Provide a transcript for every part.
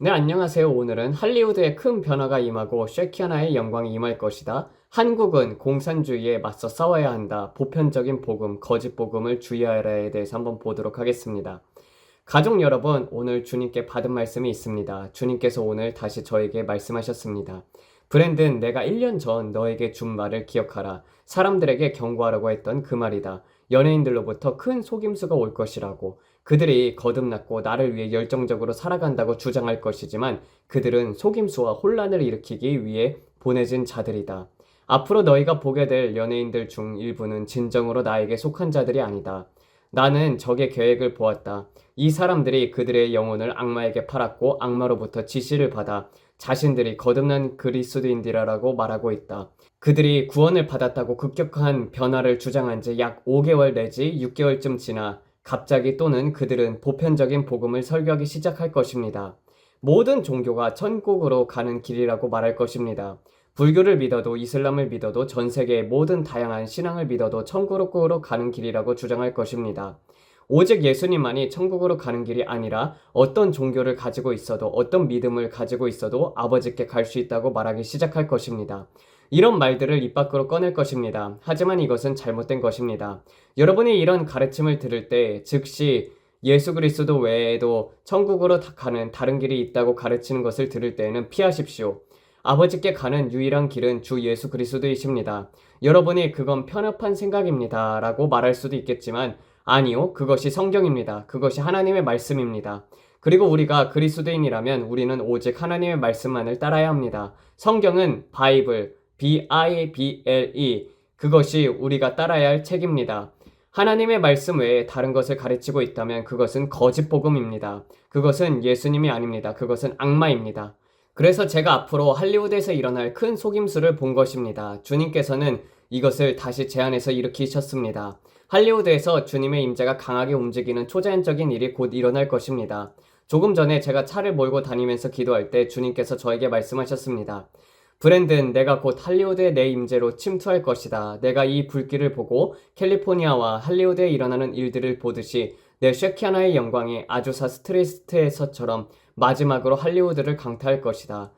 네, 안녕하세요. 오늘은 할리우드에 큰 변화가 임하고 쉐키아나의 영광이 임할 것이다. 한국은 공산주의에 맞서 싸워야 한다. 보편적인 복음, 거짓 복음을 주의하라에 대해서 한번 보도록 하겠습니다. 가족 여러분, 오늘 주님께 받은 말씀이 있습니다. 주님께서 오늘 다시 저에게 말씀하셨습니다. 브랜든, 내가 1년 전 너에게 준 말을 기억하라. 사람들에게 경고하라고 했던 그 말이다. 연예인들로부터 큰 속임수가 올 것이라고. 그들이 거듭났고 나를 위해 열정적으로 살아간다고 주장할 것이지만 그들은 속임수와 혼란을 일으키기 위해 보내진 자들이다. 앞으로 너희가 보게 될 연예인들 중 일부는 진정으로 나에게 속한 자들이 아니다. 나는 적의 계획을 보았다. 이 사람들이 그들의 영혼을 악마에게 팔았고 악마로부터 지시를 받아 자신들이 거듭난 그리스도인들이라고 말하고 있다. 그들이 구원을 받았다고 급격한 변화를 주장한 지 약 5개월 내지 6개월쯤 지나 갑자기 또는 그들은 보편적인 복음을 설교하기 시작할 것입니다. 모든 종교가 천국으로 가는 길이라고 말할 것입니다. 불교를 믿어도 이슬람을 믿어도 전 세계의 모든 다양한 신앙을 믿어도 천국으로 가는 길이라고 주장할 것입니다. 오직 예수님만이 천국으로 가는 길이 아니라 어떤 종교를 가지고 있어도 어떤 믿음을 가지고 있어도 아버지께 갈 수 있다고 말하기 시작할 것입니다. 이런 말들을 입 밖으로 꺼낼 것입니다. 하지만 이것은 잘못된 것입니다. 여러분이 이런 가르침을 들을 때 즉시 예수 그리스도 외에도 천국으로 가는 다른 길이 있다고 가르치는 것을 들을 때에는 피하십시오. 아버지께 가는 유일한 길은 주 예수 그리스도이십니다. 여러분이 그건 편협한 생각입니다 라고 말할 수도 있겠지만 아니요, 그것이 성경입니다. 그것이 하나님의 말씀입니다. 그리고 우리가 그리스도인이라면 우리는 오직 하나님의 말씀만을 따라야 합니다. 성경은 바이블, B-I-B-L-E, 그것이 우리가 따라야 할 책입니다. 하나님의 말씀 외에 다른 것을 가르치고 있다면 그것은 거짓 복음입니다. 그것은 예수님이 아닙니다. 그것은 악마입니다. 그래서 제가 앞으로 할리우드에서 일어날 큰 속임수를 본 것입니다. 주님께서는 이것을 다시 제안해서 일으키셨습니다. 할리우드에서 주님의 임재가 강하게 움직이는 초자연적인 일이 곧 일어날 것입니다. 조금 전에 제가 차를 몰고 다니면서 기도할 때 주님께서 저에게 말씀하셨습니다. 브랜든, 내가 곧 할리우드의 내 임재로 침투할 것이다. 내가 이 불길을 보고 캘리포니아와 할리우드에 일어나는 일들을 보듯이 내 쉐키아나의 영광이 아주사 스트리트에서처럼 마지막으로 할리우드를 강타할 것이다.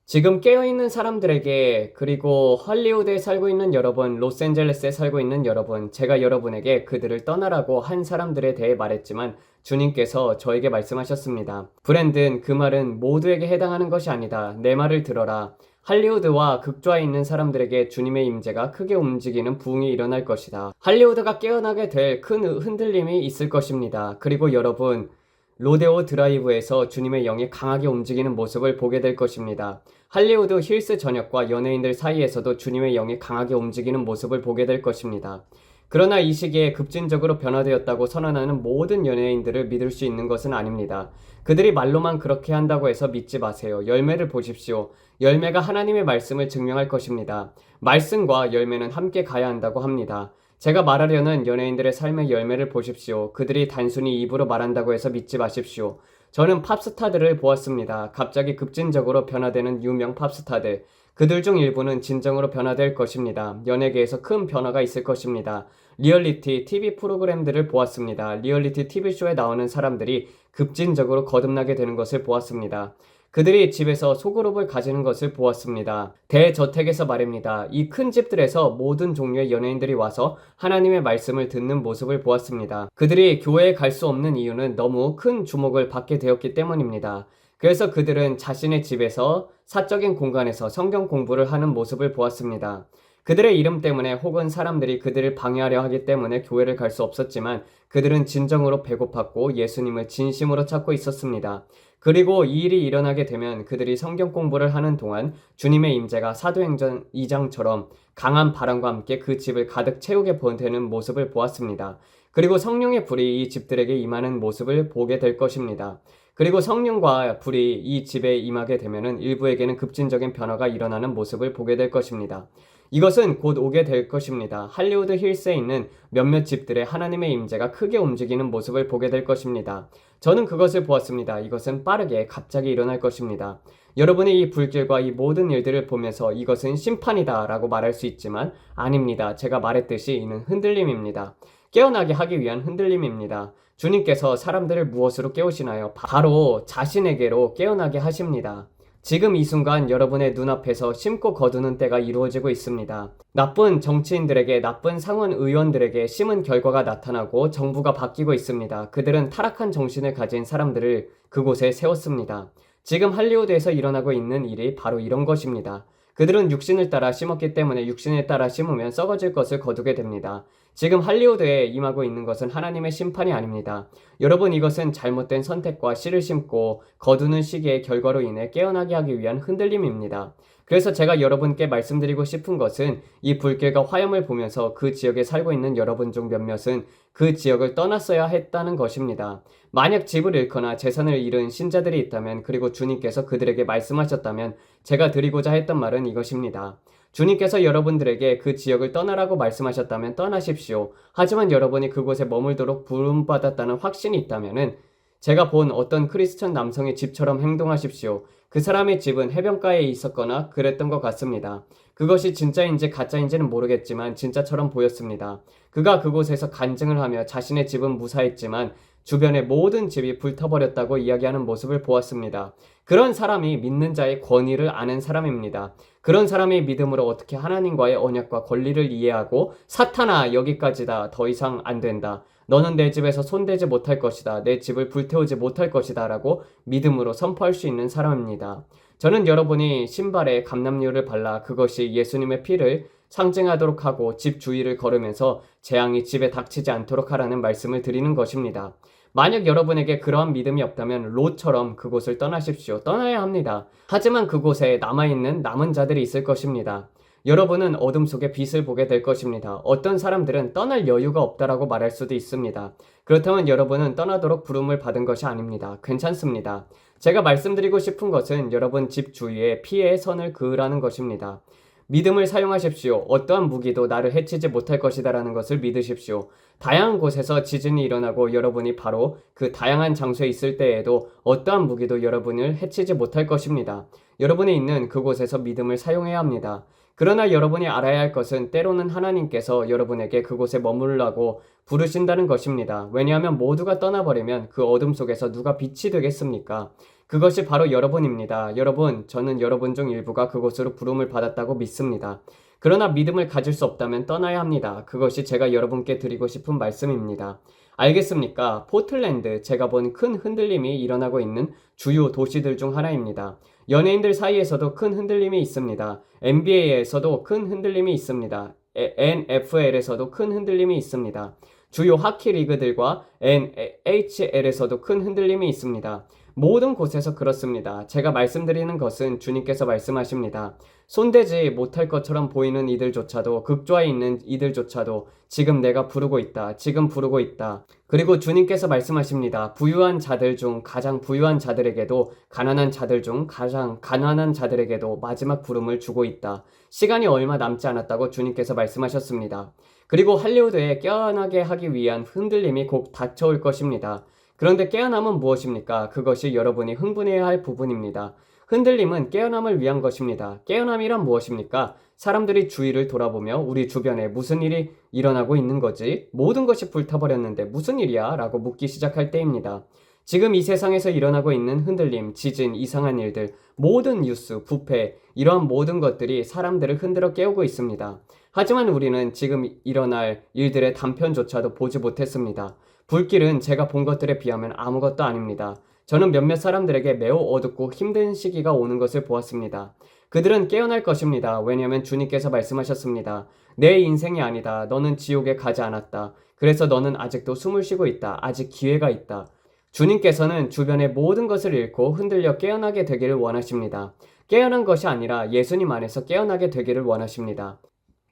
지금 깨어있는 사람들에게, 그리고 할리우드에 살고 있는 여러분, 로스앤젤레스에 살고 있는 여러분, 제가 여러분에게 그들을 떠나라고 한 사람들에 대해 말했지만 주님께서 저에게 말씀하셨습니다. 브랜든, 그 말은 모두에게 해당하는 것이 아니다. 내 말을 들어라. 할리우드와 극좌에 있는 사람들에게 주님의 임재가 크게 움직이는 부흥이 일어날 것이다. 할리우드가 깨어나게 될 큰 흔들림이 있을 것입니다. 그리고 여러분, 로데오 드라이브에서 주님의 영이 강하게 움직이는 모습을 보게 될 것입니다. 할리우드 힐스 전역과 연예인들 사이에서도 주님의 영이 강하게 움직이는 모습을 보게 될 것입니다. 그러나 이 시기에 급진적으로 변화되었다고 선언하는 모든 연예인들을 믿을 수 있는 것은 아닙니다. 그들이 말로만 그렇게 한다고 해서 믿지 마세요. 열매를 보십시오. 열매가 하나님의 말씀을 증명할 것입니다. 말씀과 열매는 함께 가야 한다고 합니다. 제가 말하려는 연예인들의 삶의 열매를 보십시오. 그들이 단순히 입으로 말한다고 해서 믿지 마십시오. 저는 팝스타들을 보았습니다. 갑자기 급진적으로 변화되는 유명 팝스타들. 그들 중 일부는 진정으로 변화될 것입니다. 연예계에서 큰 변화가 있을 것입니다. 리얼리티 TV 프로그램들을 보았습니다. 리얼리티 TV쇼에 나오는 사람들이 급진적으로 거듭나게 되는 것을 보았습니다. 그들이 집에서 소그룹을 가지는 것을 보았습니다. 대저택에서 말입니다. 이 큰 집들에서 모든 종류의 연예인들이 와서 하나님의 말씀을 듣는 모습을 보았습니다. 그들이 교회에 갈 수 없는 이유는 너무 큰 주목을 받게 되었기 때문입니다. 그래서 그들은 자신의 집에서 사적인 공간에서 성경 공부를 하는 모습을 보았습니다. 그들의 이름 때문에 혹은 사람들이 그들을 방해하려 하기 때문에 교회를 갈 수 없었지만 그들은 진정으로 배고팠고 예수님을 진심으로 찾고 있었습니다. 그리고 이 일이 일어나게 되면 그들이 성경 공부를 하는 동안 주님의 임재가 사도행전 2장처럼 강한 바람과 함께 그 집을 가득 채우게 되는 모습을 보았습니다. 그리고 성령의 불이 이 집들에게 임하는 모습을 보게 될 것입니다. 그리고 성령과 불이 이 집에 임하게 되면 일부에게는 급진적인 변화가 일어나는 모습을 보게 될 것입니다. 이것은 곧 오게 될 것입니다. 할리우드 힐스에 있는 몇몇 집들의 하나님의 임재가 크게 움직이는 모습을 보게 될 것입니다. 저는 그것을 보았습니다. 이것은 빠르게 갑자기 일어날 것입니다. 여러분이 이 불길과 이 모든 일들을 보면서 이것은 심판이다 라고 말할 수 있지만 아닙니다. 제가 말했듯이 이는 흔들림입니다. 깨어나게 하기 위한 흔들림입니다. 주님께서 사람들을 무엇으로 깨우시나요? 바로 자신에게로 깨어나게 하십니다. 지금 이 순간 여러분의 눈앞에서 심고 거두는 때가 이루어지고 있습니다. 나쁜 정치인들에게, 나쁜 상원 의원들에게 심은 결과가 나타나고 정부가 바뀌고 있습니다. 그들은 타락한 정신을 가진 사람들을 그곳에 세웠습니다. 지금 할리우드에서 일어나고 있는 일이 바로 이런 것입니다. 그들은 육신을 따라 심었기 때문에 육신을 따라 심으면 썩어질 것을 거두게 됩니다. 지금 할리우드에 임하고 있는 것은 하나님의 심판이 아닙니다. 여러분, 이것은 잘못된 선택과 씨를 심고 거두는 시기의 결과로 인해 깨어나게 하기 위한 흔들림입니다. 그래서 제가 여러분께 말씀드리고 싶은 것은 이 불길과 화염을 보면서 그 지역에 살고 있는 여러분 중 몇몇은 그 지역을 떠났어야 했다는 것입니다. 만약 집을 잃거나 재산을 잃은 신자들이 있다면, 그리고 주님께서 그들에게 말씀하셨다면 제가 드리고자 했던 말은 이것입니다. 주님께서 여러분들에게 그 지역을 떠나라고 말씀하셨다면 떠나십시오. 하지만 여러분이 그곳에 머물도록 부름받았다는 확신이 있다면 제가 본 어떤 크리스천 남성의 집처럼 행동하십시오. 그 사람의 집은 해변가에 있었거나 그랬던 것 같습니다. 그것이 진짜인지 가짜인지는 모르겠지만 진짜처럼 보였습니다. 그가 그곳에서 간증을 하며 자신의 집은 무사했지만 주변의 모든 집이 불타버렸다고 이야기하는 모습을 보았습니다. 그런 사람이 믿는 자의 권위를 아는 사람입니다. 그런 사람이 믿음으로 어떻게 하나님과의 언약과 권리를 이해하고 사탄아, 여기까지다, 더 이상 안 된다, 너는 내 집에서 손대지 못할 것이다, 내 집을 불태우지 못할 것이다 라고 믿음으로 선포할 수 있는 사람입니다. 저는 여러분이 신발에 감람유를 발라 그것이 예수님의 피를 상징하도록 하고 집 주위를 걸으면서 재앙이 집에 닥치지 않도록 하라는 말씀을 드리는 것입니다. 만약 여러분에게 그러한 믿음이 없다면 롯처럼 그곳을 떠나십시오. 떠나야 합니다. 하지만 그곳에 남아있는 남은 자들이 있을 것입니다. 여러분은 어둠 속에 빛을 보게 될 것입니다. 어떤 사람들은 떠날 여유가 없다라고 말할 수도 있습니다. 그렇다면 여러분은 떠나도록 부름을 받은 것이 아닙니다. 괜찮습니다. 제가 말씀드리고 싶은 것은 여러분 집 주위에 피의 선을 그으라는 것입니다. 믿음을 사용하십시오. 어떠한 무기도 나를 해치지 못할 것이다 라는 것을 믿으십시오. 다양한 곳에서 지진이 일어나고 여러분이 바로 그 다양한 장소에 있을 때에도 어떠한 무기도 여러분을 해치지 못할 것입니다. 여러분이 있는 그곳에서 믿음을 사용해야 합니다. 그러나 여러분이 알아야 할 것은 때로는 하나님께서 여러분에게 그곳에 머물라고 부르신다는 것입니다. 왜냐하면 모두가 떠나버리면 그 어둠 속에서 누가 빛이 되겠습니까? 그것이 바로 여러분입니다. 여러분, 저는 여러분 중 일부가 그곳으로 부름을 받았다고 믿습니다. 그러나 믿음을 가질 수 없다면 떠나야 합니다. 그것이 제가 여러분께 드리고 싶은 말씀입니다. 알겠습니까? 포틀랜드, 제가 본 큰 흔들림이 일어나고 있는 주요 도시들 중 하나입니다. 연예인들 사이에서도 큰 흔들림이 있습니다. NBA에서도 큰 흔들림이 있습니다. NFL에서도 큰 흔들림이 있습니다. 주요 하키 리그들과 NHL에서도 큰 흔들림이 있습니다. 모든 곳에서 그렇습니다. 제가 말씀드리는 것은 주님께서 말씀하십니다. 손대지 못할 것처럼 보이는 이들조차도, 극좌에 있는 이들조차도 지금 내가 부르고 있다. 지금 부르고 있다. 그리고 주님께서 말씀하십니다. 부유한 자들 중 가장 부유한 자들에게도, 가난한 자들 중 가장 가난한 자들에게도 마지막 부름을 주고 있다. 시간이 얼마 남지 않았다고 주님께서 말씀하셨습니다. 그리고 할리우드에 깨어나게 하기 위한 흔들림이 곧 닥쳐올 것입니다. 그런데 깨어남은 무엇입니까? 그것이 여러분이 흥분해야 할 부분입니다. 흔들림은 깨어남을 위한 것입니다. 깨어남이란 무엇입니까? 사람들이 주위를 돌아보며 우리 주변에 무슨 일이 일어나고 있는 거지? 모든 것이 불타버렸는데 무슨 일이야? 라고 묻기 시작할 때입니다. 지금 이 세상에서 일어나고 있는 흔들림, 지진, 이상한 일들, 모든 뉴스, 부패, 이러한 모든 것들이 사람들을 흔들어 깨우고 있습니다. 하지만 우리는 지금 일어날 일들의 단편조차도 보지 못했습니다. 불길은 제가 본 것들에 비하면 아무것도 아닙니다. 저는 몇몇 사람들에게 매우 어둡고 힘든 시기가 오는 것을 보았습니다. 그들은 깨어날 것입니다. 왜냐하면 주님께서 말씀하셨습니다. 내 인생이 아니다. 너는 지옥에 가지 않았다. 그래서 너는 아직도 숨을 쉬고 있다. 아직 기회가 있다. 주님께서는 주변의 모든 것을 잃고 흔들려 깨어나게 되기를 원하십니다. 깨어난 것이 아니라 예수님 안에서 깨어나게 되기를 원하십니다.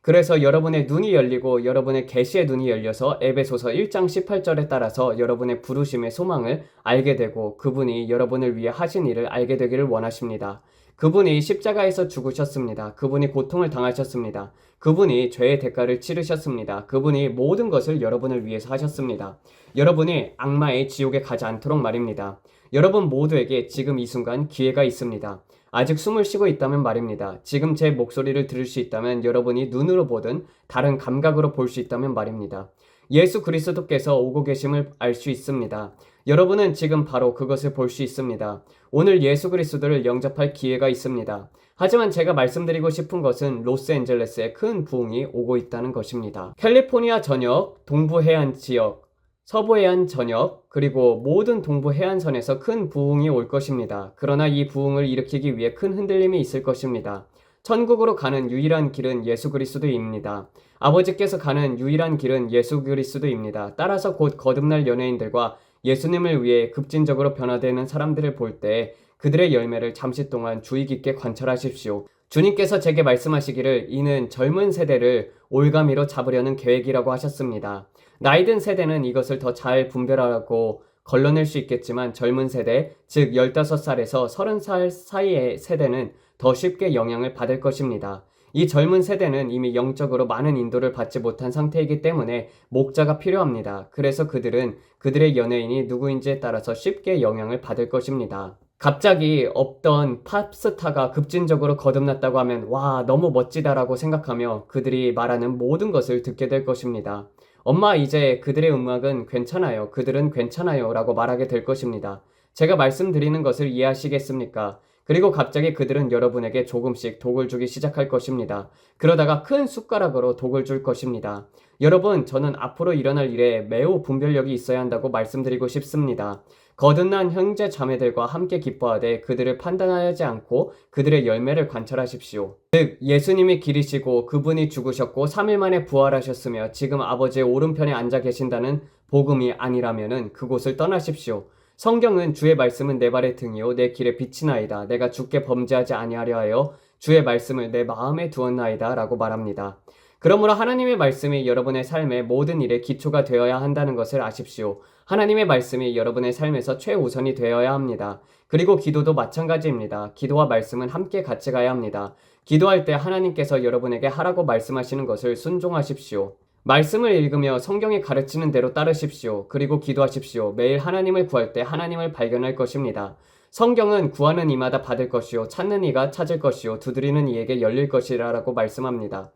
그래서 여러분의 눈이 열리고 여러분의 계시의 눈이 열려서 에베소서 1장 18절에 따라서 여러분의 부르심의 소망을 알게 되고 그분이 여러분을 위해 하신 일을 알게 되기를 원하십니다. 그분이 십자가에서 죽으셨습니다. 그분이 고통을 당하셨습니다. 그분이 죄의 대가를 치르셨습니다. 그분이 모든 것을 여러분을 위해서 하셨습니다. 여러분이 악마의 지옥에 가지 않도록 말입니다. 여러분 모두에게 지금 이 순간 기회가 있습니다. 아직 숨을 쉬고 있다면 말입니다. 지금 제 목소리를 들을 수 있다면, 여러분이 눈으로 보든 다른 감각으로 볼 수 있다면 말입니다. 예수 그리스도께서 오고 계심을 알 수 있습니다. 여러분은 지금 바로 그것을 볼 수 있습니다. 오늘 예수 그리스도를 영접할 기회가 있습니다. 하지만 제가 말씀드리고 싶은 것은 로스앤젤레스에 큰 부흥이 오고 있다는 것입니다. 캘리포니아 전역, 동부 해안 지역, 서부 해안 전역, 그리고 모든 동부 해안선에서 큰 부흥이 올 것입니다. 그러나 이 부흥을 일으키기 위해 큰 흔들림이 있을 것입니다. 천국으로 가는 유일한 길은 예수 그리스도입니다. 아버지께서 가는 유일한 길은 예수 그리스도입니다. 따라서 곧 거듭날 연예인들과 예수님을 위해 급진적으로 변화되는 사람들을 볼 때 그들의 열매를 잠시 동안 주의 깊게 관찰하십시오. 주님께서 제게 말씀하시기를 이는 젊은 세대를 올가미로 잡으려는 계획이라고 하셨습니다. 나이 든 세대는 이것을 더 잘 분별하고 걸러낼 수 있겠지만 젊은 세대, 즉 15살에서 30살 사이의 세대는 더 쉽게 영향을 받을 것입니다. 이 젊은 세대는 이미 영적으로 많은 인도를 받지 못한 상태이기 때문에 목자가 필요합니다. 그래서 그들은 그들의 연예인이 누구인지에 따라서 쉽게 영향을 받을 것입니다. 갑자기 없던 팝스타가 급진적으로 거듭났다고 하면 와, 너무 멋지다라고 생각하며 그들이 말하는 모든 것을 듣게 될 것입니다. 엄마, 이제 그들의 음악은 괜찮아요. 그들은 괜찮아요. 라고 말하게 될 것입니다. 제가 말씀드리는 것을 이해하시겠습니까? 그리고 갑자기 그들은 여러분에게 조금씩 독을 주기 시작할 것입니다. 그러다가 큰 숟가락으로 독을 줄 것입니다. 여러분, 저는 앞으로 일어날 일에 매우 분별력이 있어야 한다고 말씀드리고 싶습니다. 거듭난 형제 자매들과 함께 기뻐하되 그들을 판단하지 않고 그들의 열매를 관찰하십시오. 즉 예수님이 길이시고 그분이 죽으셨고 3일 만에 부활하셨으며 지금 아버지의 오른편에 앉아 계신다는 복음이 아니라면은 그곳을 떠나십시오. 성경은 주의 말씀은 내 발의 등이요 내 길의 빛이나이다. 내가 주께 범죄하지 아니하려 하여 주의 말씀을 내 마음에 두었나이다 라고 말합니다. 그러므로 하나님의 말씀이 여러분의 삶의 모든 일의 기초가 되어야 한다는 것을 아십시오. 하나님의 말씀이 여러분의 삶에서 최우선이 되어야 합니다. 그리고 기도도 마찬가지입니다. 기도와 말씀은 함께 같이 가야 합니다. 기도할 때 하나님께서 여러분에게 하라고 말씀하시는 것을 순종하십시오. 말씀을 읽으며 성경이 가르치는 대로 따르십시오. 그리고 기도하십시오. 매일 하나님을 구할 때 하나님을 발견할 것입니다. 성경은 구하는 이마다 받을 것이요 찾는 이가 찾을 것이요 두드리는 이에게 열릴 것이라고 말씀합니다.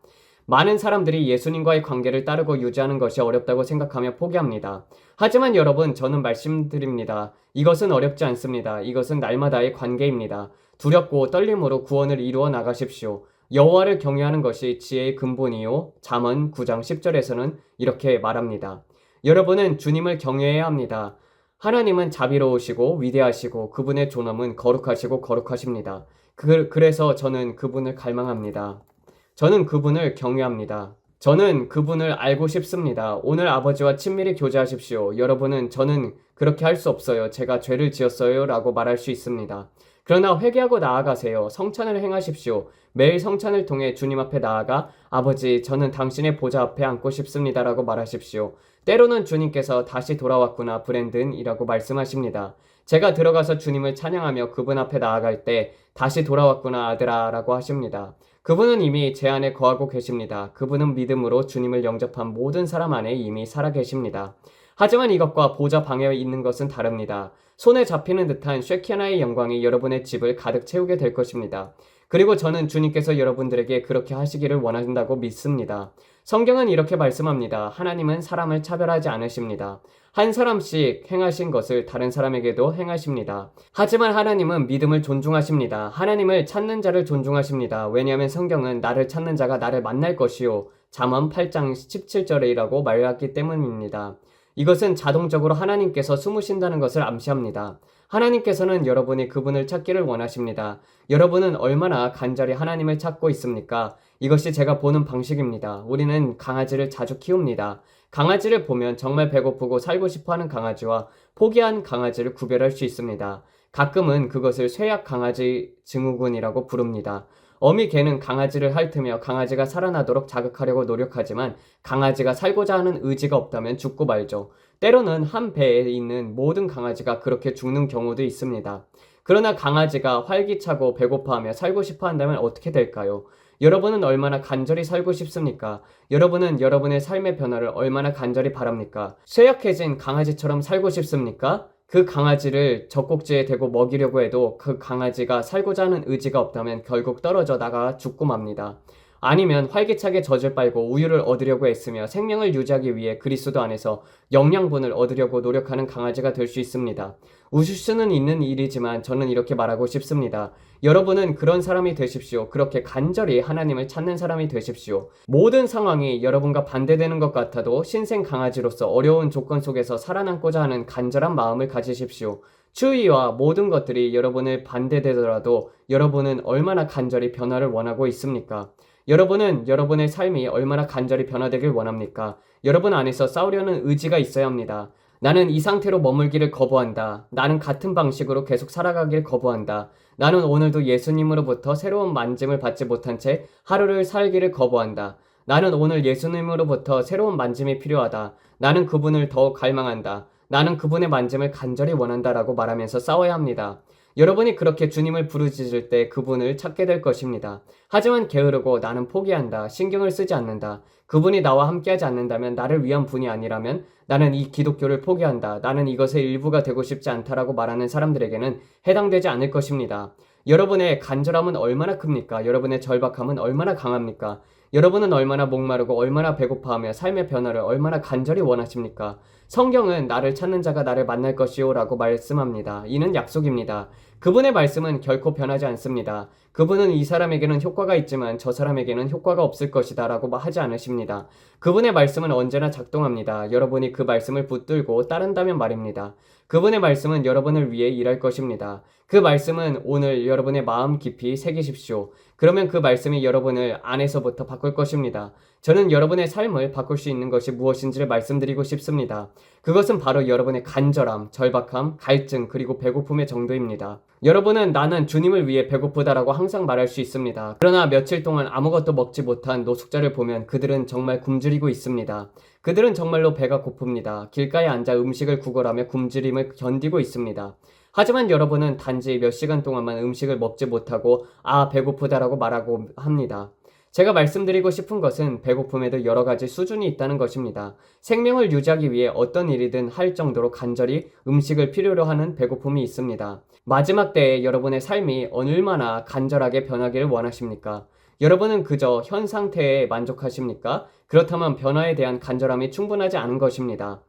많은 사람들이 예수님과의 관계를 따르고 유지하는 것이 어렵다고 생각하며 포기합니다. 하지만 여러분, 저는 말씀드립니다. 이것은 어렵지 않습니다. 이것은 날마다의 관계입니다. 두렵고 떨림으로 구원을 이루어 나가십시오. 여호와를 경외하는 것이 지혜의 근본이요. 잠언 9장 10절에서는 이렇게 말합니다. 여러분은 주님을 경외해야 합니다. 하나님은 자비로우시고 위대하시고 그분의 존엄은 거룩하시고 거룩하십니다. 그래서 저는 그분을 갈망합니다. 저는 그분을 경외합니다. 저는 그분을 알고 싶습니다. 오늘 아버지와 친밀히 교제하십시오. 여러분은 저는 그렇게 할 수 없어요. 제가 죄를 지었어요. 라고 말할 수 있습니다. 그러나 회개하고 나아가세요. 성찬을 행하십시오. 매일 성찬을 통해 주님 앞에 나아가 아버지, 저는 당신의 보좌 앞에 앉고 싶습니다. 라고 말하십시오. 때로는 주님께서 다시 돌아왔구나 브랜든이라고 말씀하십니다. 제가 들어가서 주님을 찬양하며 그분 앞에 나아갈 때 다시 돌아왔구나 아들아 라고 하십니다. 그분은 이미 제 안에 거하고 계십니다. 그분은 믿음으로 주님을 영접한 모든 사람 안에 이미 살아 계십니다. 하지만 이것과 보좌 방에 있는 것은 다릅니다. 손에 잡히는 듯한 쉐키아나의 영광이 여러분의 집을 가득 채우게 될 것입니다. 그리고 저는 주님께서 여러분들에게 그렇게 하시기를 원한다고 믿습니다. 성경은 이렇게 말씀합니다. 하나님은 사람을 차별하지 않으십니다. 한 사람씩 행하신 것을 다른 사람에게도 행하십니다. 하지만 하나님은 믿음을 존중하십니다. 하나님을 찾는 자를 존중하십니다. 왜냐하면 성경은 나를 찾는 자가 나를 만날 것이요 잠언 8장 17절이라고 말했기 때문입니다. 이것은 자동적으로 하나님께서 숨으신다는 것을 암시합니다. 하나님께서는 여러분이 그분을 찾기를 원하십니다. 여러분은 얼마나 간절히 하나님을 찾고 있습니까? 이것이 제가 보는 방식입니다. 우리는 강아지를 자주 키웁니다. 강아지를 보면 정말 배고프고 살고 싶어하는 강아지와 포기한 강아지를 구별할 수 있습니다. 가끔은 그것을 쇠약 강아지 증후군이라고 부릅니다. 어미 개는 강아지를 핥으며 강아지가 살아나도록 자극하려고 노력하지만 강아지가 살고자 하는 의지가 없다면 죽고 말죠. 때로는 한 배에 있는 모든 강아지가 그렇게 죽는 경우도 있습니다. 그러나 강아지가 활기차고 배고파하며 살고 싶어 한다면 어떻게 될까요? 여러분은 얼마나 간절히 살고 싶습니까? 여러분은 여러분의 삶의 변화를 얼마나 간절히 바랍니까? 쇠약해진 강아지처럼 살고 싶습니까? 그 강아지를 젖꼭지에 대고 먹이려고 해도 그 강아지가 살고자 하는 의지가 없다면 결국 떨어져 나가 죽고 맙니다. 아니면 활기차게 젖을 빨고 우유를 얻으려고 애쓰며 생명을 유지하기 위해 그리스도 안에서 영양분을 얻으려고 노력하는 강아지가 될 수 있습니다. 웃을 수는 있는 일이지만 저는 이렇게 말하고 싶습니다. 여러분은 그런 사람이 되십시오. 그렇게 간절히 하나님을 찾는 사람이 되십시오. 모든 상황이 여러분과 반대되는 것 같아도 신생 강아지로서 어려운 조건 속에서 살아남고자 하는 간절한 마음을 가지십시오. 추위와 모든 것들이 여러분을 반대되더라도 여러분은 얼마나 간절히 변화를 원하고 있습니까? 여러분은 여러분의 삶이 얼마나 간절히 변화되길 원합니까? 여러분 안에서 싸우려는 의지가 있어야 합니다. 나는 이 상태로 머물기를 거부한다. 나는 같은 방식으로 계속 살아가길 거부한다. 나는 오늘도 예수님으로부터 새로운 만짐을 받지 못한 채 하루를 살기를 거부한다. 나는 오늘 예수님으로부터 새로운 만짐이 필요하다. 나는 그분을 더 갈망한다. 나는 그분의 만짐을 간절히 원한다라고 말하면서 싸워야 합니다. 여러분이 그렇게 주님을 부르짖을 때 그분을 찾게 될 것입니다. 하지만 게으르고 나는 포기한다. 신경을 쓰지 않는다. 그분이 나와 함께하지 않는다면 나를 위한 분이 아니라면 나는 이 기독교를 포기한다. 나는 이것의 일부가 되고 싶지 않다라고 말하는 사람들에게는 해당되지 않을 것입니다. 여러분의 간절함은 얼마나 큽니까? 여러분의 절박함은 얼마나 강합니까? 여러분은 얼마나 목마르고 얼마나 배고파하며 삶의 변화를 얼마나 간절히 원하십니까? 성경은 나를 찾는 자가 나를 만날 것이요 라고 말씀합니다. 이는 약속입니다. 그분의 말씀은 결코 변하지 않습니다. 그분은 이 사람에게는 효과가 있지만 저 사람에게는 효과가 없을 것이다 라고 하지 않으십니다. 그분의 말씀은 언제나 작동합니다. 여러분이 그 말씀을 붙들고 따른다면 말입니다. 그분의 말씀은 여러분을 위해 일할 것입니다. 그 말씀은 오늘 여러분의 마음 깊이 새기십시오. 그러면 그 말씀이 여러분을 안에서부터 바꿀 것입니다. 저는 여러분의 삶을 바꿀 수 있는 것이 무엇인지를 말씀드리고 싶습니다. 그것은 바로 여러분의 간절함, 절박함, 갈증, 그리고 배고픔의 정도입니다. 여러분은 나는 주님을 위해 배고프다라고 항상 말할 수 있습니다. 그러나 며칠 동안 아무것도 먹지 못한 노숙자를 보면 그들은 정말 굶주리고 있습니다. 그들은 정말로 배가 고픕니다. 길가에 앉아 음식을 구걸하며 굶주림을 견디고 있습니다. 하지만 여러분은 단지 몇 시간 동안만 음식을 먹지 못하고 배고프다라고 말하고 합니다. 제가 말씀드리고 싶은 것은 배고픔에도 여러 가지 수준이 있다는 것입니다. 생명을 유지하기 위해 어떤 일이든 할 정도로 간절히 음식을 필요로 하는 배고픔이 있습니다. 마지막 때에 여러분의 삶이 얼마나 간절하게 변하기를 원하십니까? 여러분은 그저 현 상태에 만족하십니까? 그렇다면 변화에 대한 간절함이 충분하지 않은 것입니다.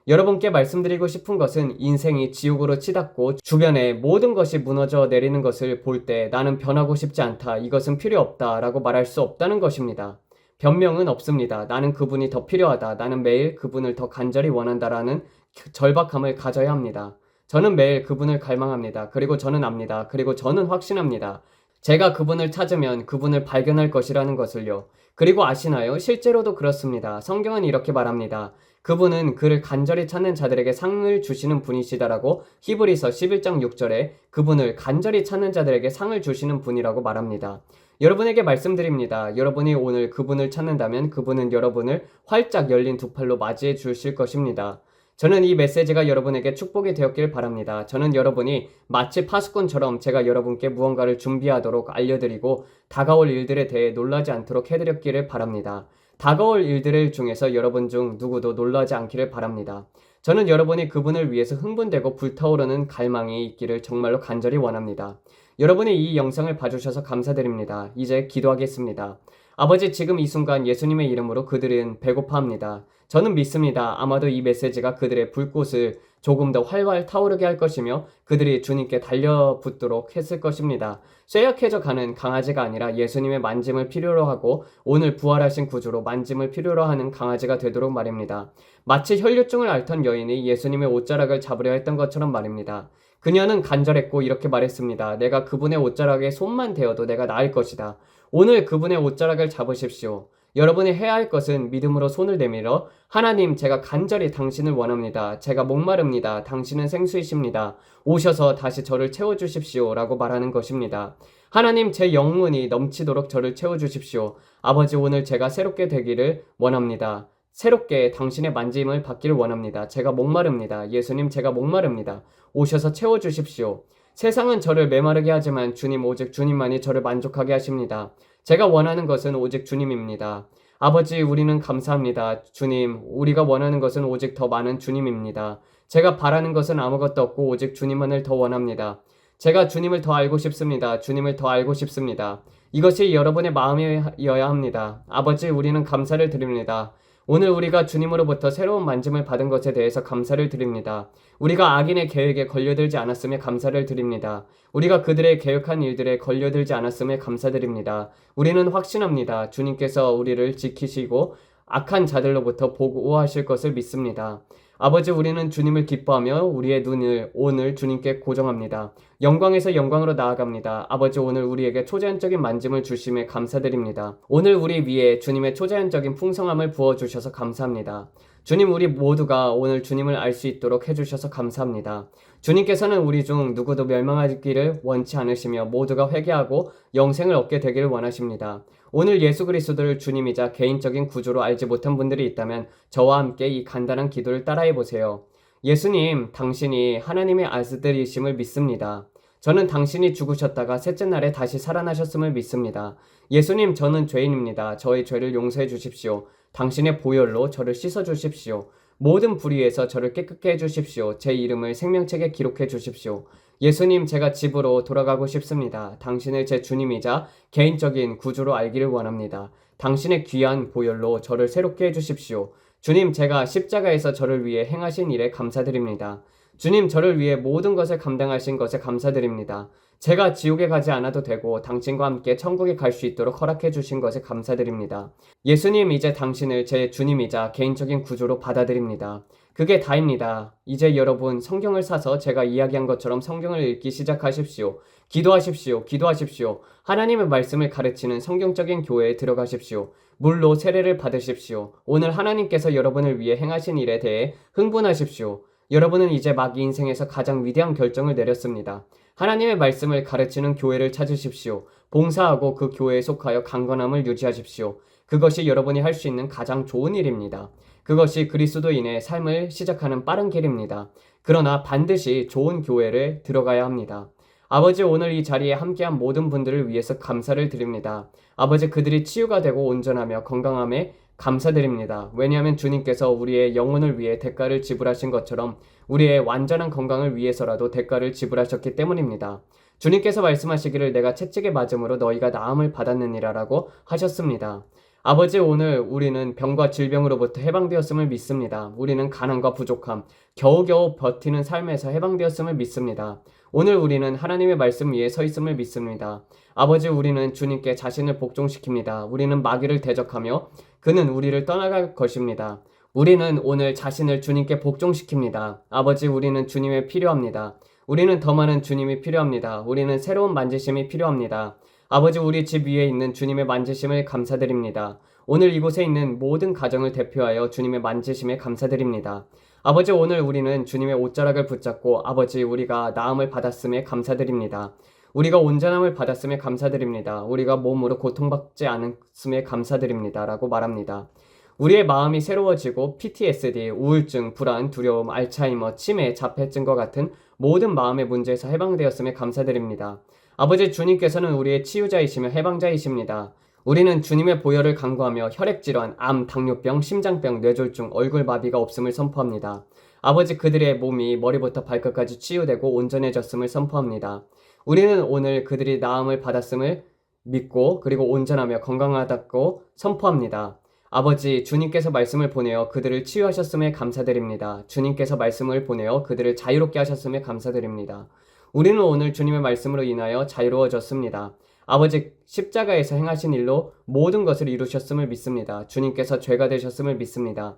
여러분께 말씀드리고 싶은 것은 인생이 지옥으로 치닫고 주변에 모든 것이 무너져 내리는 것을 볼 때 나는 변하고 싶지 않다. 이것은 필요 없다. 라고 말할 수 없다는 것입니다. 변명은 없습니다. 나는 그분이 더 필요하다. 나는 매일 그분을 더 간절히 원한다라는 절박함을 가져야 합니다. 저는 매일 그분을 갈망합니다. 그리고 저는 압니다. 그리고 저는 확신합니다. 제가 그분을 찾으면 그분을 발견할 것이라는 것을요. 그리고 아시나요? 실제로도 그렇습니다. 성경은 이렇게 말합니다. 그분은 그를 간절히 찾는 자들에게 상을 주시는 분이시다라고 히브리서 11장 6절에 그분을 간절히 찾는 자들에게 상을 주시는 분이라고 말합니다. 여러분에게 말씀드립니다. 여러분이 오늘 그분을 찾는다면 그분은 여러분을 활짝 열린 두 팔로 맞이해 주실 것입니다. 저는 이 메시지가 여러분에게 축복이 되었길 바랍니다. 저는 여러분이 마치 파수꾼처럼 제가 여러분께 무언가를 준비하도록 알려드리고 다가올 일들에 대해 놀라지 않도록 해드렸기를 바랍니다. 다가올 일들 중에서 여러분 중 누구도 놀라지 않기를 바랍니다. 저는 여러분이 그분을 위해서 흥분되고 불타오르는 갈망이 있기를 정말로 간절히 원합니다. 여러분이 이 영상을 봐주셔서 감사드립니다. 이제 기도하겠습니다. 아버지, 지금 이 순간 예수님의 이름으로 그들은 배고파합니다. 저는 믿습니다. 아마도 이 메시지가 그들의 불꽃을 조금 더 활활 타오르게 할 것이며 그들이 주님께 달려붙도록 했을 것입니다. 쇠약해져 가는 강아지가 아니라 예수님의 만짐을 필요로 하고 오늘 부활하신 구주로 만짐을 필요로 하는 강아지가 되도록 말입니다. 마치 혈류증을 앓던 여인이 예수님의 옷자락을 잡으려 했던 것처럼 말입니다. 그녀는 간절했고 이렇게 말했습니다. 내가 그분의 옷자락에 손만 대어도 내가 나을 것이다. 오늘 그분의 옷자락을 잡으십시오. 여러분이 해야 할 것은 믿음으로 손을 내밀어 하나님, 제가 간절히 당신을 원합니다. 제가 목마릅니다. 당신은 생수이십니다. 오셔서 다시 저를 채워주십시오 라고 말하는 것입니다. 하나님, 제 영혼이 넘치도록 저를 채워주십시오. 아버지, 오늘 제가 새롭게 되기를 원합니다. 새롭게 당신의 만짐을 받기를 원합니다. 제가 목마릅니다. 예수님, 제가 목마릅니다. 오셔서 채워주십시오. 세상은 저를 메마르게 하지만 주님, 오직 주님만이 저를 만족하게 하십니다. 제가 원하는 것은 오직 주님입니다. 아버지, 우리는 감사합니다. 주님, 우리가 원하는 것은 오직 더 많은 주님입니다. 제가 바라는 것은 아무것도 없고 오직 주님만을 더 원합니다. 제가 주님을 더 알고 싶습니다. 주님을 더 알고 싶습니다. 이것이 여러분의 마음이어야 합니다. 아버지, 우리는 감사를 드립니다. 오늘 우리가 주님으로부터 새로운 만짐을 받은 것에 대해서 감사를 드립니다. 우리가 악인의 계획에 걸려들지 않았음에 감사를 드립니다. 우리가 그들의 계획한 일들에 걸려들지 않았음에 감사드립니다. 우리는 확신합니다. 주님께서 우리를 지키시고 악한 자들로부터 보호하실 것을 믿습니다. 아버지, 우리는 주님을 기뻐하며 우리의 눈을 오늘 주님께 고정합니다. 영광에서 영광으로 나아갑니다. 아버지, 오늘 우리에게 초자연적인 만짐을 주심에 감사드립니다. 오늘 우리 위에 주님의 초자연적인 풍성함을 부어주셔서 감사합니다. 주님, 우리 모두가 오늘 주님을 알 수 있도록 해주셔서 감사합니다. 주님께서는 우리 중 누구도 멸망하기를 원치 않으시며 모두가 회개하고 영생을 얻게 되기를 원하십니다. 오늘 예수 그리스도를 주님이자 개인적인 구주로 알지 못한 분들이 있다면 저와 함께 이 간단한 기도를 따라해 보세요. 예수님, 당신이 하나님의 아들이심을 믿습니다. 저는 당신이 죽으셨다가 셋째 날에 다시 살아나셨음을 믿습니다. 예수님, 저는 죄인입니다. 저의 죄를 용서해 주십시오. 당신의 보혈로 저를 씻어 주십시오. 모든 불의에서 저를 깨끗게 해주십시오. 제 이름을 생명책에 기록해 주십시오. 예수님, 제가 집으로 돌아가고 싶습니다. 당신을 제 주님이자 개인적인 구주로 알기를 원합니다. 당신의 귀한 보혈로 저를 새롭게 해주십시오. 주님, 제가 십자가에서 저를 위해 행하신 일에 감사드립니다. 주님, 저를 위해 모든 것을 감당하신 것에 감사드립니다. 제가 지옥에 가지 않아도 되고 당신과 함께 천국에 갈 수 있도록 허락해 주신 것에 감사드립니다. 예수님, 이제 당신을 제 주님이자 개인적인 구주로 받아들입니다. 그게 다입니다. 이제 여러분 성경을 사서 제가 이야기한 것처럼 성경을 읽기 시작하십시오. 기도하십시오. 기도하십시오. 하나님의 말씀을 가르치는 성경적인 교회에 들어가십시오. 물로 세례를 받으십시오. 오늘 하나님께서 여러분을 위해 행하신 일에 대해 흥분하십시오. 여러분은 이제 막 인생에서 가장 위대한 결정을 내렸습니다. 하나님의 말씀을 가르치는 교회를 찾으십시오. 봉사하고 그 교회에 속하여 강건함을 유지하십시오. 그것이 여러분이 할 수 있는 가장 좋은 일입니다. 그것이 그리스도인의 삶을 시작하는 빠른 길입니다. 그러나 반드시 좋은 교회를 들어가야 합니다. 아버지, 오늘 이 자리에 함께한 모든 분들을 위해서 감사를 드립니다. 아버지, 그들이 치유가 되고 온전하며 건강함에 감사드립니다. 왜냐하면 주님께서 우리의 영혼을 위해 대가를 지불하신 것처럼 우리의 완전한 건강을 위해서라도 대가를 지불하셨기 때문입니다. 주님께서 말씀하시기를 내가 채찍에 맞음으로 너희가 나음을 받았느니라 라고 하셨습니다. 아버지, 오늘 우리는 병과 질병으로부터 해방되었음을 믿습니다. 우리는 가난과 부족함, 겨우겨우 버티는 삶에서 해방되었음을 믿습니다. 오늘 우리는 하나님의 말씀 위에 서 있음을 믿습니다. 아버지, 우리는 주님께 자신을 복종시킵니다. 우리는 마귀를 대적하며 그는 우리를 떠나갈 것입니다. 우리는 오늘 자신을 주님께 복종시킵니다. 아버지, 우리는 주님에 필요합니다. 우리는 더 많은 주님이 필요합니다. 우리는 새로운 만지심이 필요합니다. 아버지, 우리 집 위에 있는 주님의 만지심을 감사드립니다. 오늘 이곳에 있는 모든 가정을 대표하여 주님의 만지심에 감사드립니다. 아버지, 오늘 우리는 주님의 옷자락을 붙잡고 아버지, 우리가 나음을 받았음에 감사드립니다. 우리가 온전함을 받았음에 감사드립니다. 우리가 몸으로 고통받지 않았음에 감사드립니다. 라고 말합니다. 우리의 마음이 새로워지고 PTSD, 우울증, 불안, 두려움, 알츠하이머, 치매, 자폐증과 같은 모든 마음의 문제에서 해방되었음에 감사드립니다. 아버지, 주님께서는 우리의 치유자이시며 해방자이십니다. 우리는 주님의 보혈을 간구하며 혈액질환, 암, 당뇨병, 심장병, 뇌졸중, 얼굴마비가 없음을 선포합니다. 아버지, 그들의 몸이 머리부터 발끝까지 치유되고 온전해졌음을 선포합니다. 우리는 오늘 그들이 나음을 받았음을 믿고 그리고 온전하며 건강하다고 선포합니다. 아버지, 주님께서 말씀을 보내어 그들을 치유하셨음에 감사드립니다. 주님께서 말씀을 보내어 그들을 자유롭게 하셨음에 감사드립니다. 우리는 오늘 주님의 말씀으로 인하여 자유로워졌습니다. 아버지, 십자가에서 행하신 일로 모든 것을 이루셨음을 믿습니다. 주님께서 죄가 되셨음을 믿습니다.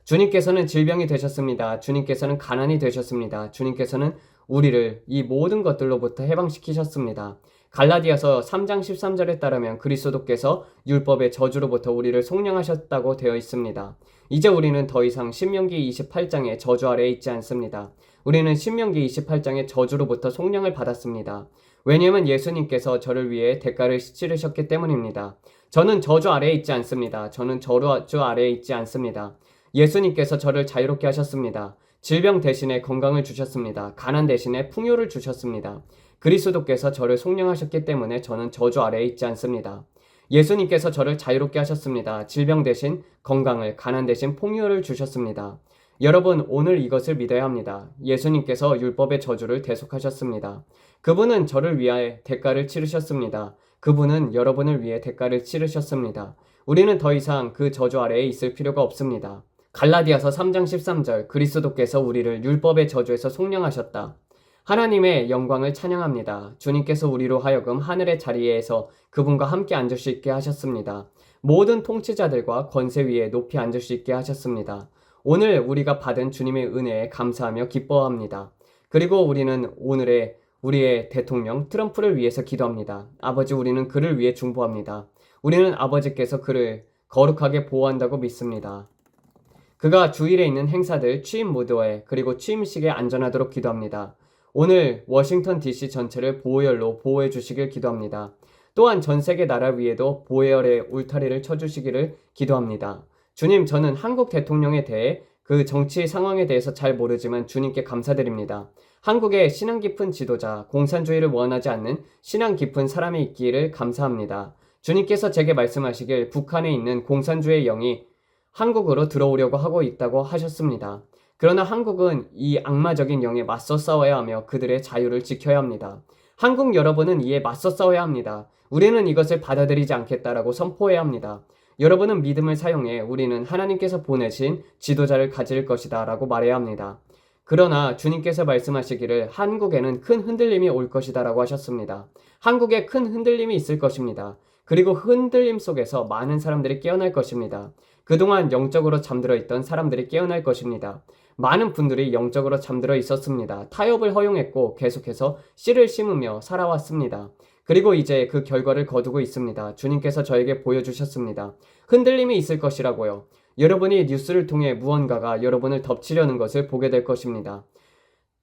주님께서는 질병이 되셨습니다. 주님께서는 가난이 되셨습니다. 주님께서는 우리를 이 모든 것들로부터 해방시키셨습니다. 갈라디아서 3장 13절에 따르면 그리스도께서 율법의 저주로부터 우리를 속량하셨다고 되어 있습니다. 이제 우리는 더 이상 신명기 28장의 저주 아래에 있지 않습니다. 우리는 신명기 28장의 저주로부터 속량을 받았습니다. 왜냐하면 예수님께서 저를 위해 대가를 치르셨기 때문입니다. 저는 저주 아래에 있지 않습니다. 저는 저주 아래에 있지 않습니다. 예수님께서 저를 자유롭게 하셨습니다. 질병 대신에 건강을 주셨습니다. 가난 대신에 풍요를 주셨습니다. 그리스도께서 저를 속량하셨기 때문에 저는 저주 아래에 있지 않습니다. 예수님께서 저를 자유롭게 하셨습니다. 질병 대신 건강을, 가난 대신 풍요를 주셨습니다. 여러분, 오늘 이것을 믿어야 합니다. 예수님께서 율법의 저주를 대속하셨습니다. 그분은 저를 위하여 대가를 치르셨습니다. 그분은 여러분을 위해 대가를 치르셨습니다. 우리는 더 이상 그 저주 아래에 있을 필요가 없습니다. 갈라디아서 3장 13절 그리스도께서 우리를 율법의 저주에서 속량하셨다. 하나님의 영광을 찬양합니다. 주님께서 우리로 하여금 하늘의 자리에서 그분과 함께 앉을 수 있게 하셨습니다. 모든 통치자들과 권세 위에 높이 앉을 수 있게 하셨습니다. 오늘 우리가 받은 주님의 은혜에 감사하며 기뻐합니다. 그리고 우리는 오늘의 우리의 대통령 트럼프를 위해서 기도합니다. 아버지, 우리는 그를 위해 중보합니다. 우리는 아버지께서 그를 거룩하게 보호한다고 믿습니다. 그가 주일에 있는 행사들, 취임 무도회, 그리고 취임식에 안전하도록 기도합니다. 오늘 워싱턴 DC 전체를 보호열로 보호해 주시길 기도합니다. 또한 전 세계 나라 위에도 보호열의 울타리를 쳐주시기를 기도합니다. 주님, 저는 한국 대통령에 대해 그 정치 상황에 대해서 잘 모르지만 주님께 감사드립니다. 한국에 신앙 깊은 지도자, 공산주의를 원하지 않는 신앙 깊은 사람이 있기를 감사합니다. 주님께서 제게 말씀하시길 북한에 있는 공산주의 영이 한국으로 들어오려고 하고 있다고 하셨습니다. 그러나 한국은 이 악마적인 영에 맞서 싸워야 하며 그들의 자유를 지켜야 합니다. 한국 여러분은 이에 맞서 싸워야 합니다. 우리는 이것을 받아들이지 않겠다라고 선포해야 합니다. 여러분은 믿음을 사용해 우리는 하나님께서 보내신 지도자를 가질 것이다 라고 말해야 합니다. 그러나 주님께서 말씀하시기를 한국에는 큰 흔들림이 올 것이다 라고 하셨습니다. 한국에 큰 흔들림이 있을 것입니다. 그리고 흔들림 속에서 많은 사람들이 깨어날 것입니다. 그동안 영적으로 잠들어 있던 사람들이 깨어날 것입니다. 많은 분들이 영적으로 잠들어 있었습니다. 타협을 허용했고 계속해서 씨를 심으며 살아왔습니다. 그리고 이제 그 결과를 거두고 있습니다. 주님께서 저에게 보여주셨습니다. 흔들림이 있을 것이라고요. 여러분이 뉴스를 통해 무언가가 여러분을 덮치려는 것을 보게 될 것입니다.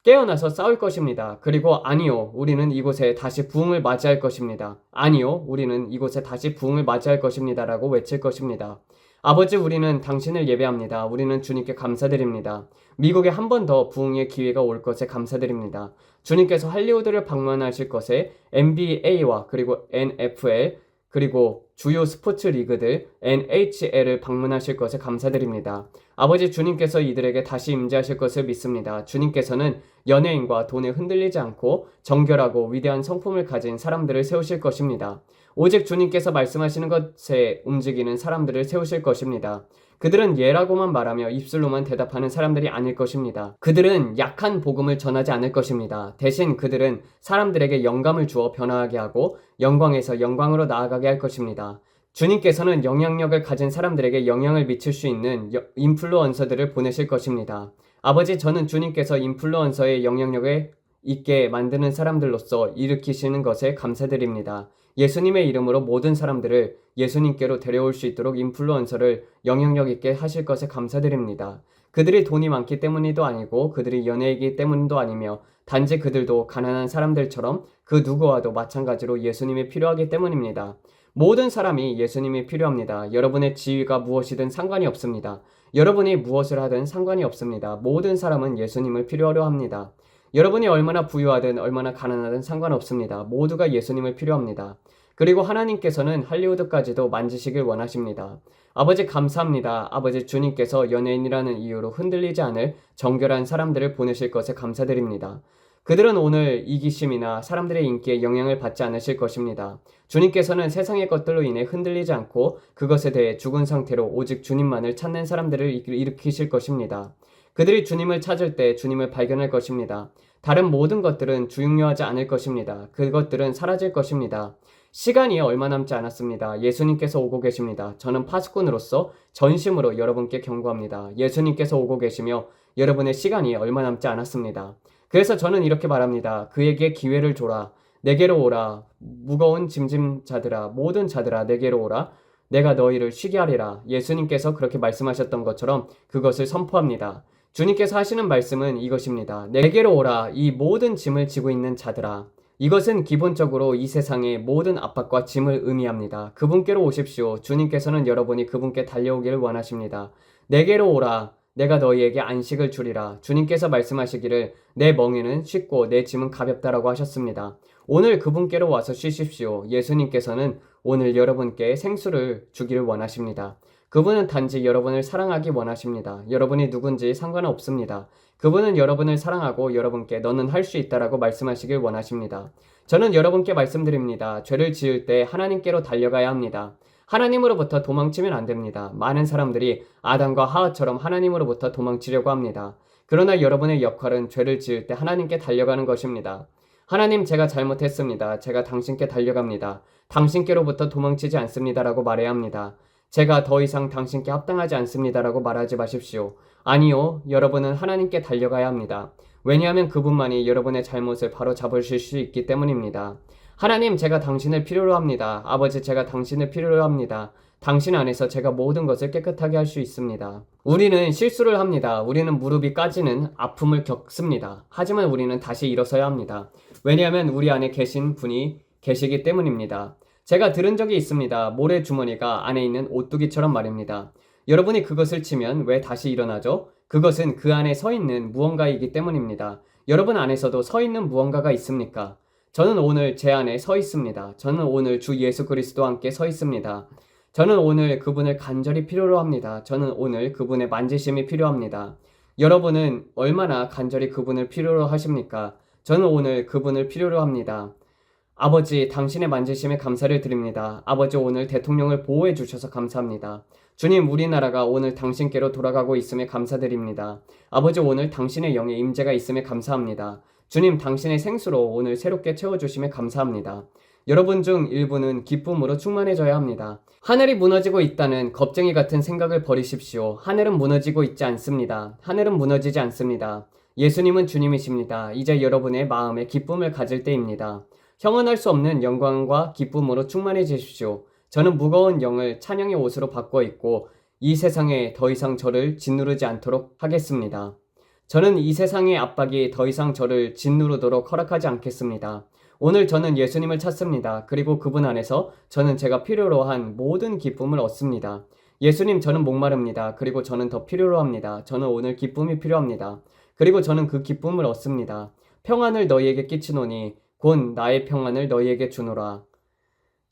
깨어나서 싸울 것입니다. 그리고 아니요, 우리는 이곳에 다시 부흥을 맞이할 것입니다. 아니요, 우리는 이곳에 다시 부흥을 맞이할 것입니다. 라고 외칠 것입니다. 아버지, 우리는 당신을 예배합니다. 우리는 주님께 감사드립니다. 미국에 한 번 더 부흥의 기회가 올 것에 감사드립니다. 주님께서 할리우드를 방문하실 것에 NBA와 그리고 NFL 그리고 주요 스포츠 리그들 NHL을 방문하실 것에 감사드립니다. 아버지, 주님께서 이들에게 다시 임재하실 것을 믿습니다. 주님께서는 연예인과 돈에 흔들리지 않고 정결하고 위대한 성품을 가진 사람들을 세우실 것입니다. 오직 주님께서 말씀하시는 것에 움직이는 사람들을 세우실 것입니다. 그들은 예라고만 말하며 입술로만 대답하는 사람들이 아닐 것입니다. 그들은 약한 복음을 전하지 않을 것입니다. 대신 그들은 사람들에게 영감을 주어 변화하게 하고 영광에서 영광으로 나아가게 할 것입니다. 주님께서는 영향력을 가진 사람들에게 영향을 미칠 수 있는 인플루언서들을 보내실 것입니다. 아버지, 저는 주님께서 인플루언서의 영향력을 있게 만드는 사람들로서 일으키시는 것에 감사드립니다. 예수님의 이름으로 모든 사람들을 예수님께로 데려올 수 있도록 인플루언서를 영향력 있게 하실 것에 감사드립니다. 그들이 돈이 많기 때문이도 아니고 그들이 연예이기 때문도 아니며 단지 그들도 가난한 사람들처럼 그 누구와도 마찬가지로 예수님이 필요하기 때문입니다. 모든 사람이 예수님이 필요합니다. 여러분의 지위가 무엇이든 상관이 없습니다. 여러분이 무엇을 하든 상관이 없습니다. 모든 사람은 예수님을 필요로 합니다. 여러분이 얼마나 부유하든 얼마나 가난하든 상관없습니다. 모두가 예수님을 필요합니다. 그리고 하나님께서는 할리우드까지도 만지시길 원하십니다. 아버지, 감사합니다. 아버지, 주님께서 연예인이라는 이유로 흔들리지 않을 정결한 사람들을 보내실 것에 감사드립니다. 그들은 오늘 이기심이나 사람들의 인기에 영향을 받지 않으실 것입니다. 주님께서는 세상의 것들로 인해 흔들리지 않고 그것에 대해 죽은 상태로 오직 주님만을 찾는 사람들을 일으키실 것입니다. 그들이 주님을 찾을 때 주님을 발견할 것입니다. 다른 모든 것들은 중요하지 않을 것입니다. 그것들은 사라질 것입니다. 시간이 얼마 남지 않았습니다. 예수님께서 오고 계십니다. 저는 파수꾼으로서 전심으로 여러분께 경고합니다. 예수님께서 오고 계시며 여러분의 시간이 얼마 남지 않았습니다. 그래서 저는 이렇게 말합니다. 그에게 기회를 줘라. 내게로 오라. 무거운 짐진 자들아, 모든 자들아, 내게로 오라. 내가 너희를 쉬게 하리라. 예수님께서 그렇게 말씀하셨던 것처럼 그것을 선포합니다. 주님께서 하시는 말씀은 이것입니다. 내게로 오라. 이 모든 짐을 지고 있는 자들아. 이것은 기본적으로 이 세상의 모든 압박과 짐을 의미합니다. 그분께로 오십시오. 주님께서는 여러분이 그분께 달려오기를 원하십니다. 내게로 오라. 내가 너희에게 안식을 주리라. 주님께서 말씀하시기를 내 멍에는 쉽고 내 짐은 가볍다라고 하셨습니다. 오늘 그분께로 와서 쉬십시오. 예수님께서는 오늘 여러분께 생수를 주기를 원하십니다. 그분은 단지 여러분을 사랑하기 원하십니다. 여러분이 누군지 상관없습니다. 그분은 여러분을 사랑하고 여러분께 너는 할 수 있다라고 말씀하시길 원하십니다. 저는 여러분께 말씀드립니다. 죄를 지을 때 하나님께로 달려가야 합니다. 하나님으로부터 도망치면 안 됩니다. 많은 사람들이 아담과 하와처럼 하나님으로부터 도망치려고 합니다. 그러나 여러분의 역할은 죄를 지을 때 하나님께 달려가는 것입니다. 하나님, 제가 잘못했습니다. 제가 당신께 달려갑니다. 당신께로부터 도망치지 않습니다라고 말해야 합니다. 제가 더 이상 당신께 합당하지 않습니다라고 말하지 마십시오. 아니요, 여러분은 하나님께 달려가야 합니다. 왜냐하면 그분만이 여러분의 잘못을 바로 잡으실 수 있기 때문입니다. 하나님, 제가 당신을 필요로 합니다. 아버지, 제가 당신을 필요로 합니다. 당신 안에서 제가 모든 것을 깨끗하게 할 수 있습니다. 우리는 실수를 합니다. 우리는 무릎이 까지는 아픔을 겪습니다. 하지만 우리는 다시 일어서야 합니다. 왜냐하면 우리 안에 계신 분이 계시기 때문입니다. 제가 들은 적이 있습니다. 모래 주머니가 안에 있는 오뚜기처럼 말입니다. 여러분이 그것을 치면 왜 다시 일어나죠? 그것은 그 안에 서 있는 무언가이기 때문입니다. 여러분 안에서도 서 있는 무언가가 있습니까? 저는 오늘 제 안에 서 있습니다. 저는 오늘 주 예수 그리스도와 함께 서 있습니다. 저는 오늘 그분을 간절히 필요로 합니다. 저는 오늘 그분의 만지심이 필요합니다. 여러분은 얼마나 간절히 그분을 필요로 하십니까? 저는 오늘 그분을 필요로 합니다. 아버지, 당신의 만지심에 감사를 드립니다. 아버지, 오늘 대통령을 보호해 주셔서 감사합니다. 주님, 우리나라가 오늘 당신께로 돌아가고 있음에 감사드립니다. 아버지, 오늘 당신의 영의 임재가 있음에 감사합니다. 주님, 당신의 생수로 오늘 새롭게 채워주심에 감사합니다. 여러분 중 일부는 기쁨으로 충만해져야 합니다. 하늘이 무너지고 있다는 겁쟁이 같은 생각을 버리십시오. 하늘은 무너지고 있지 않습니다. 하늘은 무너지지 않습니다. 예수님은 주님이십니다. 이제 여러분의 마음에 기쁨을 가질 때입니다. 형언할 수 없는 영광과 기쁨으로 충만해지십시오. 저는 무거운 영을 찬양의 옷으로 바꿔 입고 이 세상에 더 이상 저를 짓누르지 않도록 하겠습니다. 저는 이 세상의 압박이 더 이상 저를 짓누르도록 허락하지 않겠습니다. 오늘 저는 예수님을 찾습니다. 그리고 그분 안에서 저는 제가 필요로 한 모든 기쁨을 얻습니다. 예수님, 저는 목마릅니다. 그리고 저는 더 필요로 합니다. 저는 오늘 기쁨이 필요합니다. 그리고 저는 그 기쁨을 얻습니다. 평안을 너희에게 끼치노니 곧 나의 평안을 너희에게 주노라.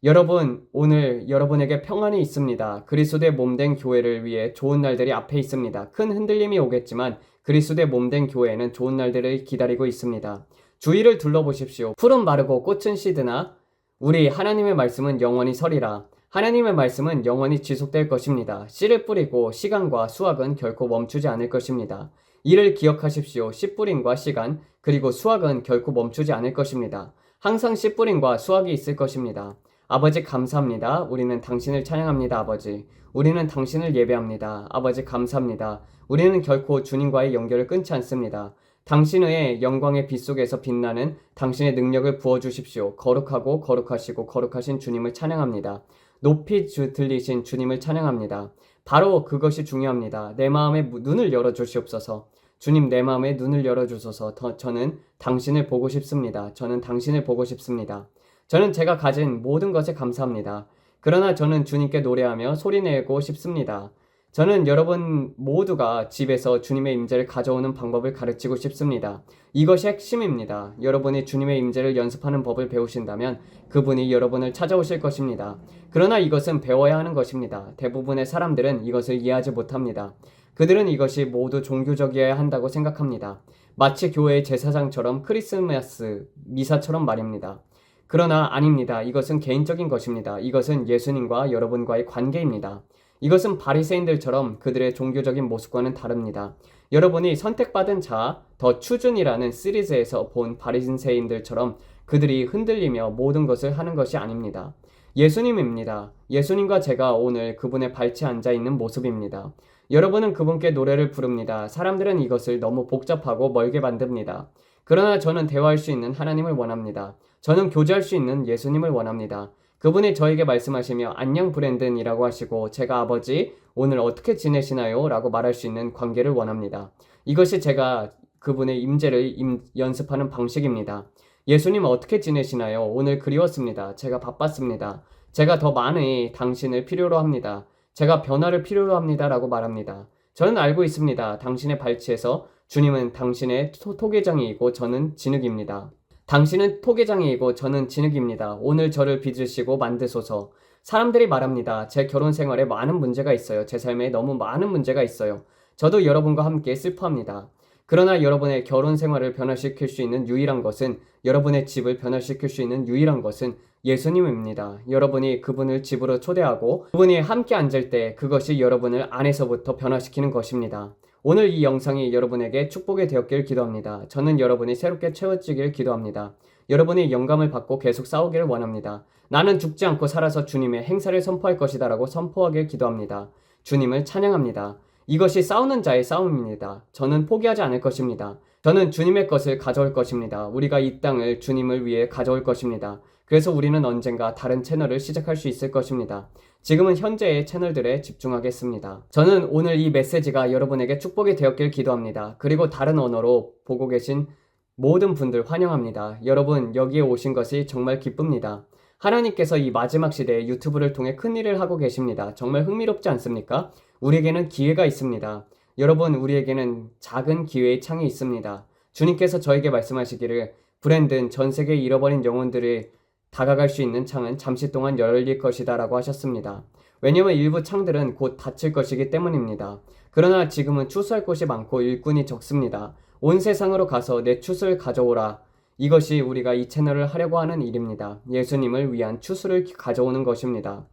여러분, 오늘 여러분에게 평안이 있습니다. 그리스도의 몸된 교회를 위해 좋은 날들이 앞에 있습니다. 큰 흔들림이 오겠지만 그리스도의 몸된 교회에는 좋은 날들을 기다리고 있습니다. 주위를 둘러보십시오. 풀은 마르고 꽃은 시드나 우리 하나님의 말씀은 영원히 서리라. 하나님의 말씀은 영원히 지속될 것입니다. 씨를 뿌리고 시간과 수확은 결코 멈추지 않을 것입니다. 이를 기억하십시오. 씨 뿌림과 시간 그리고 수확은 결코 멈추지 않을 것입니다. 항상 씨 뿌림과 수확이 있을 것입니다. 아버지, 감사합니다. 우리는 당신을 찬양합니다. 아버지, 우리는 당신을 예배합니다. 아버지, 감사합니다. 우리는 결코 주님과의 연결을 끊지 않습니다. 당신의 영광의 빛 속에서 빛나는 당신의 능력을 부어주십시오. 거룩하고 거룩하시고 거룩하신 주님을 찬양합니다. 높이 들리신 주님을 찬양합니다. 바로 그것이 중요합니다. 내 마음의 눈을 열어주시옵소서. 주님, 내 마음의 눈을 열어주소서. 저는 당신을 보고 싶습니다. 저는 당신을 보고 싶습니다. 저는 제가 가진 모든 것에 감사합니다. 그러나 저는 주님께 노래하며 소리내고 싶습니다. 저는 여러분 모두가 집에서 주님의 임재를 가져오는 방법을 가르치고 싶습니다. 이것이 핵심입니다. 여러분이 주님의 임재를 연습하는 법을 배우신다면 그분이 여러분을 찾아오실 것입니다. 그러나 이것은 배워야 하는 것입니다. 대부분의 사람들은 이것을 이해하지 못합니다. 그들은 이것이 모두 종교적이어야 한다고 생각합니다. 마치 교회의 제사장처럼 크리스마스 미사처럼 말입니다. 그러나 아닙니다. 이것은 개인적인 것입니다. 이것은 예수님과 여러분과의 관계입니다. 이것은 바리새인들처럼 그들의 종교적인 모습과는 다릅니다. 여러분이 선택받은 자, 더 추준이라는 시리즈에서 본 바리새인들처럼 그들이 흔들리며 모든 것을 하는 것이 아닙니다. 예수님입니다. 예수님과 제가 오늘 그분의 발치에 앉아있는 모습입니다. 여러분은 그분께 노래를 부릅니다. 사람들은 이것을 너무 복잡하고 멀게 만듭니다. 그러나 저는 대화할 수 있는 하나님을 원합니다. 저는 교제할 수 있는 예수님을 원합니다. 그분이 저에게 말씀하시며 안녕 브랜든이라고 하시고 제가 아버지 오늘 어떻게 지내시나요? 라고 말할 수 있는 관계를 원합니다. 이것이 제가 그분의 임재를 연습하는 방식입니다. 예수님 어떻게 지내시나요? 오늘 그리웠습니다. 제가 바빴습니다. 제가 더 많이 당신을 필요로 합니다. 제가 변화를 필요로 합니다. 라고 말합니다. 저는 알고 있습니다. 당신의 발치에서 주님은 당신의 토계장이고 저는 진흙입니다. 당신은 토계장이고 저는 진흙입니다. 오늘 저를 빚으시고 만드소서. 사람들이 말합니다. 제 결혼 생활에 많은 문제가 있어요. 제 삶에 너무 많은 문제가 있어요. 저도 여러분과 함께 슬퍼합니다. 그러나 여러분의 결혼 생활을 변화시킬 수 있는 유일한 것은, 여러분의 집을 변화시킬 수 있는 유일한 것은 예수님입니다. 여러분이 그분을 집으로 초대하고 그분이 함께 앉을 때 그것이 여러분을 안에서부터 변화시키는 것입니다. 오늘 이 영상이 여러분에게 축복이 되었길 기도합니다. 저는 여러분이 새롭게 채워지길 기도합니다. 여러분이 영감을 받고 계속 싸우기를 원합니다. 나는 죽지 않고 살아서 주님의 행사를 선포할 것이다 라고 선포하길 기도합니다. 주님을 찬양합니다. 이것이 싸우는 자의 싸움입니다. 저는 포기하지 않을 것입니다. 저는 주님의 것을 가져올 것입니다. 우리가 이 땅을 주님을 위해 가져올 것입니다. 그래서 우리는 언젠가 다른 채널을 시작할 수 있을 것입니다. 지금은 현재의 채널들에 집중하겠습니다. 저는 오늘 이 메시지가 여러분에게 축복이 되었길 기도합니다. 그리고 다른 언어로 보고 계신 모든 분들 환영합니다. 여러분, 여기에 오신 것이 정말 기쁩니다. 하나님께서 이 마지막 시대에 유튜브를 통해 큰 일을 하고 계십니다. 정말 흥미롭지 않습니까? 우리에게는 기회가 있습니다. 여러분, 우리에게는 작은 기회의 창이 있습니다. 주님께서 저에게 말씀하시기를, 브랜든, 전 세계에 잃어버린 영혼들이 다가갈 수 있는 창은 잠시 동안 열릴 것이다 라고 하셨습니다. 왜냐면 일부 창들은 곧 닫힐 것이기 때문입니다. 그러나 지금은 추수할 곳이 많고 일꾼이 적습니다. 온 세상으로 가서 내 추수를 가져오라. 이것이 우리가 이 채널을 하려고 하는 일입니다. 예수님을 위한 추수를 가져오는 것입니다.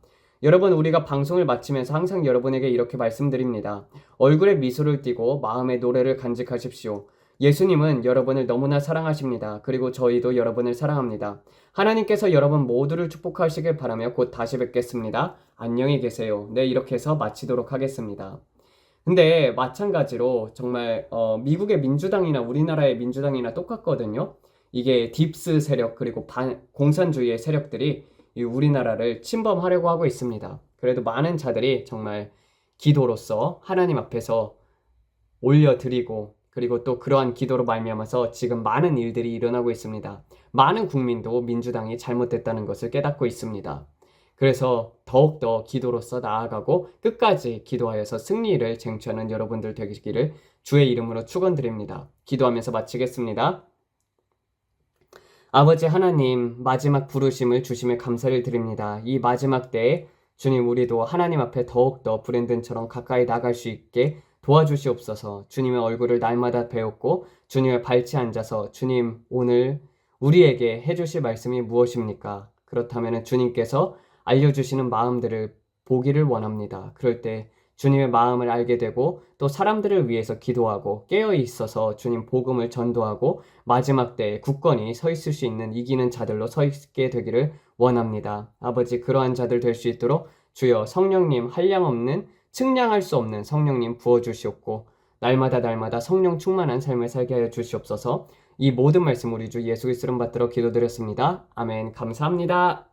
여러분, 우리가 방송을 마치면서 항상 여러분에게 이렇게 말씀드립니다. 얼굴에 미소를 띠고 마음의 노래를 간직하십시오. 예수님은 여러분을 너무나 사랑하십니다. 그리고 저희도 여러분을 사랑합니다. 하나님께서 여러분 모두를 축복하시길 바라며 곧 다시 뵙겠습니다. 안녕히 계세요. 네, 이렇게 해서 마치도록 하겠습니다. 근데 마찬가지로 정말 미국의 민주당이나 우리나라의 민주당이나 똑같거든요. 이게 딥스 세력 그리고 공산주의의 세력들이 이 우리나라를 침범하려고 하고 있습니다. 그래도 많은 자들이 정말 기도로서 하나님 앞에서 올려드리고, 그리고 또 그러한 기도로 말미암아서 지금 많은 일들이 일어나고 있습니다. 많은 국민도 민주당이 잘못됐다는 것을 깨닫고 있습니다. 그래서 더욱더 기도로서 나아가고 끝까지 기도하여서 승리를 쟁취하는 여러분들 되시기를 주의 이름으로 축원드립니다. 기도하면서 마치겠습니다. 아버지 하나님, 마지막 부르심을 주심에 감사를 드립니다. 이 마지막 때에 주님, 우리도 하나님 앞에 더욱더 브랜든처럼 가까이 나갈 수 있게 도와주시옵소서. 주님의 얼굴을 날마다 배웠고 주님의 발치에 앉아서, 주님, 오늘 우리에게 해주실 말씀이 무엇입니까? 그렇다면 주님께서 알려주시는 마음들을 보기를 원합니다. 그럴 때 주님의 마음을 알게 되고 또 사람들을 위해서 기도하고 깨어 있어서 주님 복음을 전도하고 마지막 때에 굳건히 서 있을 수 있는 이기는 자들로 서 있게 되기를 원합니다. 아버지, 그러한 자들 될 수 있도록 주여 성령님, 한량없는 측량할 수 없는 성령님 부어주시옵고 날마다 성령 충만한 삶을 살게 하여 주시옵소서. 이 모든 말씀 우리 주 예수 그리스도를 받들어 기도드렸습니다. 아멘. 감사합니다.